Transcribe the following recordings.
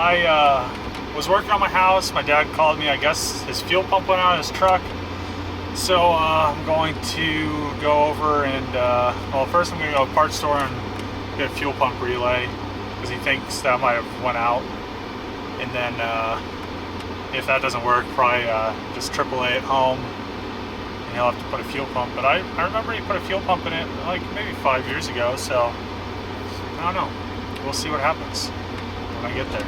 I was working on my house. My dad called me. I guess his fuel pump went out of his truck. So I'm going to go over and, well, first I'm going to go to a parts store and get a fuel pump relay because he thinks that might have went out. And then if that doesn't work, probably just AAA at home and he'll have to put a fuel pump. But I remember he put a fuel pump in it like maybe 5 years ago, so I don't know. We'll see what happens when I get there.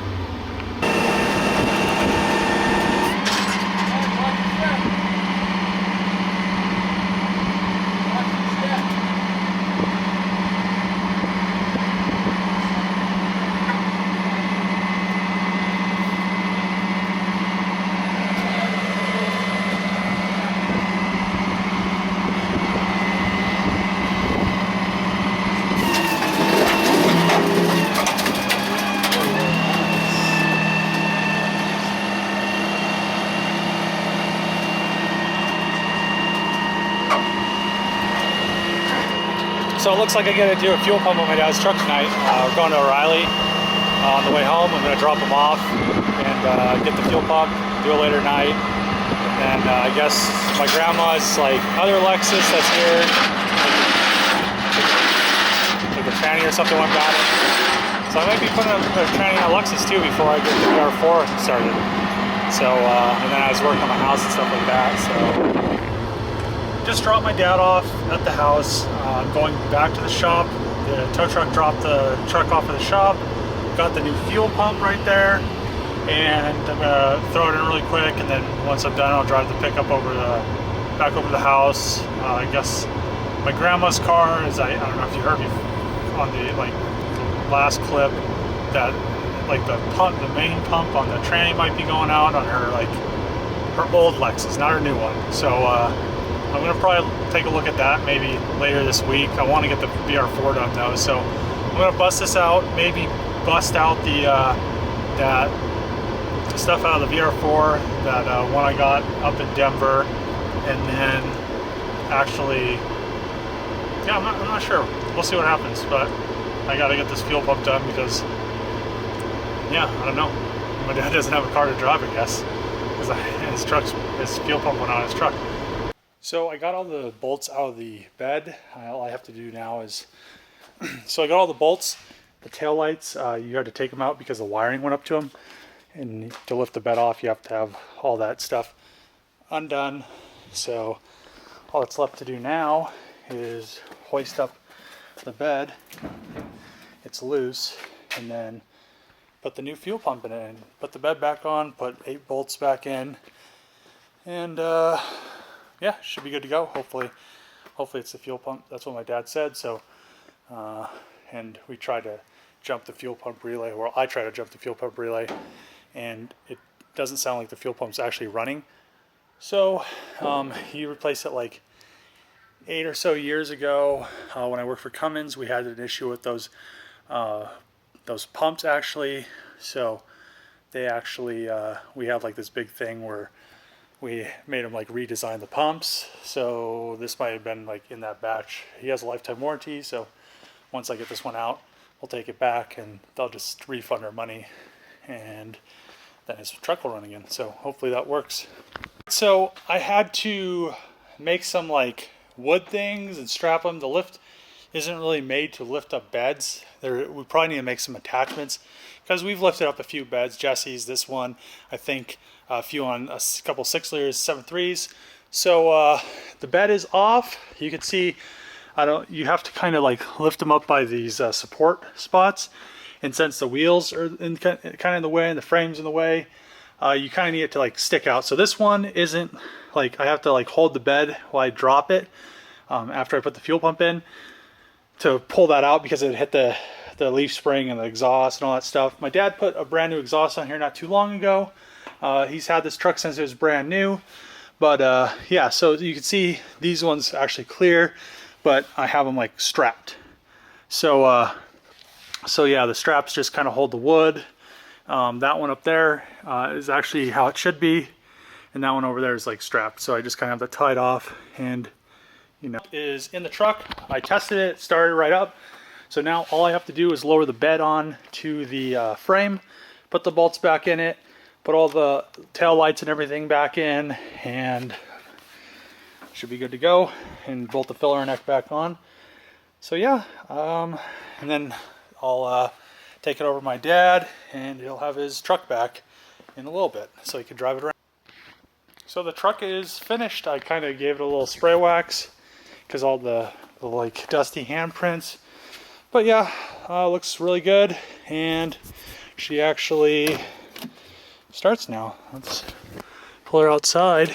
So it looks like I get to do a fuel pump on my dad's truck tonight. We're going to O'Reilly on the way home. I'm going to drop him off and get the fuel pump, do it later tonight. And then I guess my grandma's like other Lexus that's here, like a tranny or something went bad. So I might be putting a tranny on a Lexus too before I get the VR4 started. So, and then I was working on my house and stuff like that. So just dropped my dad off at the house. I'm going back to the shop. The tow truck dropped the truck off at the shop. Got the new fuel pump right there. And I'm gonna throw it in really quick, and then once I'm done, I'll drive the pickup back over the house. I guess my grandma's car is, I don't know if you heard me on the last clip, that like the main pump on the tranny might be going out on her old Lexus, not her new one. So I'm gonna probably take a look at that maybe later this week. I want to get the VR4 done though, so I'm gonna bust this out, maybe bust out the that stuff out of the VR4, that one I got up in Denver, and then actually, yeah, I'm not sure. We'll see what happens, but I gotta get this fuel pump done because, yeah, I don't know. My dad doesn't have a car to drive, I guess, because his fuel pump went on his truck. So I got all the bolts out of the bed. All I have to do now is, so I got all the bolts, the tail lights. You had to take them out because the wiring went up to them. And to lift the bed off, you have to have all that stuff undone. So all that's left to do now is hoist up the bed. It's loose, and then put the new fuel pump in it, and put the bed back on, put 8 bolts back in, and yeah, should be good to go. Hopefully it's the fuel pump. That's what my dad said. So, and we tried to jump the fuel pump relay, or I tried to jump the fuel pump relay, and it doesn't sound like the fuel pump's actually running. So, he replaced it like 8 or so years ago. When I worked for Cummins, we had an issue with those pumps actually. So they actually, we have like this big thing where we made him like redesign the pumps. So this might have been like in that batch. He has a lifetime warranty, so once I get this one out, we'll take it back and they'll just refund our money, and then his truck will run again. So hopefully that works. So I had to make some like wood things and strap them. The lift isn't really made to lift up beds. We probably need to make some attachments because we've lifted up a few beds. Jesse's, this one, I think a few on a couple 6-liters, 7.3s. So the bed is off. You can see, you have to kind of like lift them up by these support spots. And since the wheels are kind of in the way and the frame's in the way, you kind of need it to like stick out. So this one isn't like, I have to like hold the bed while I drop it after I put the fuel pump in to pull that out because it hit the leaf spring and the exhaust and all that stuff. My dad put a brand new exhaust on here not too long ago. He's had this truck since it was brand new. But yeah, so you can see these ones actually clear, but I have them like strapped. So so yeah, the straps just kind of hold the wood. That one up there is actually how it should be, and that one over there is like strapped. So I just kind of have that tied off, and you know, is in the truck. I tested it, started right up. So now all I have to do is lower the bed on to the frame, put the bolts back in it, put all the tail lights and everything back in, and should be good to go, and bolt the filler neck back on. So yeah, and then I'll take it over to my dad, and he'll have his truck back in a little bit so he can drive it around. So the truck is finished. I kind of gave it a little spray wax because all the like dusty handprints. But yeah, looks really good, and she actually starts now. Let's pull her outside.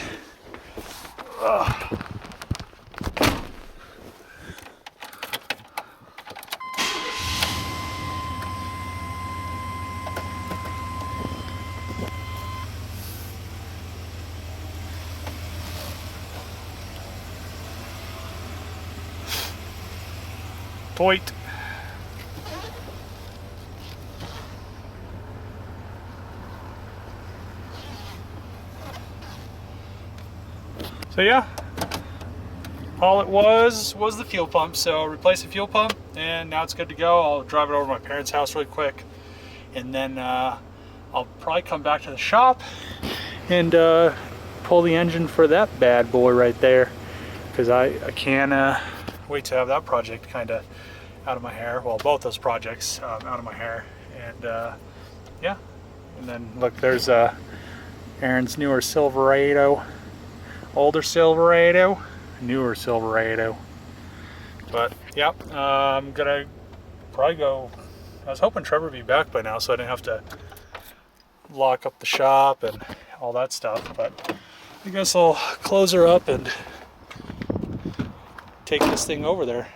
Toit. So yeah, all it was the fuel pump. So replace the fuel pump, and now it's good to go. I'll drive it over to my parents' house really quick, and then I'll probably come back to the shop and pull the engine for that bad boy right there, because I can't wait to have that project kind of out of my hair. Well, both those projects out of my hair, and yeah. And then look, there's Aaron's newer Silverado. Older Silverado, newer Silverado. But yeah, I'm gonna probably go. I was hoping Trevor would be back by now so I didn't have to lock up the shop and all that stuff. But I guess I'll close her up and take this thing over there.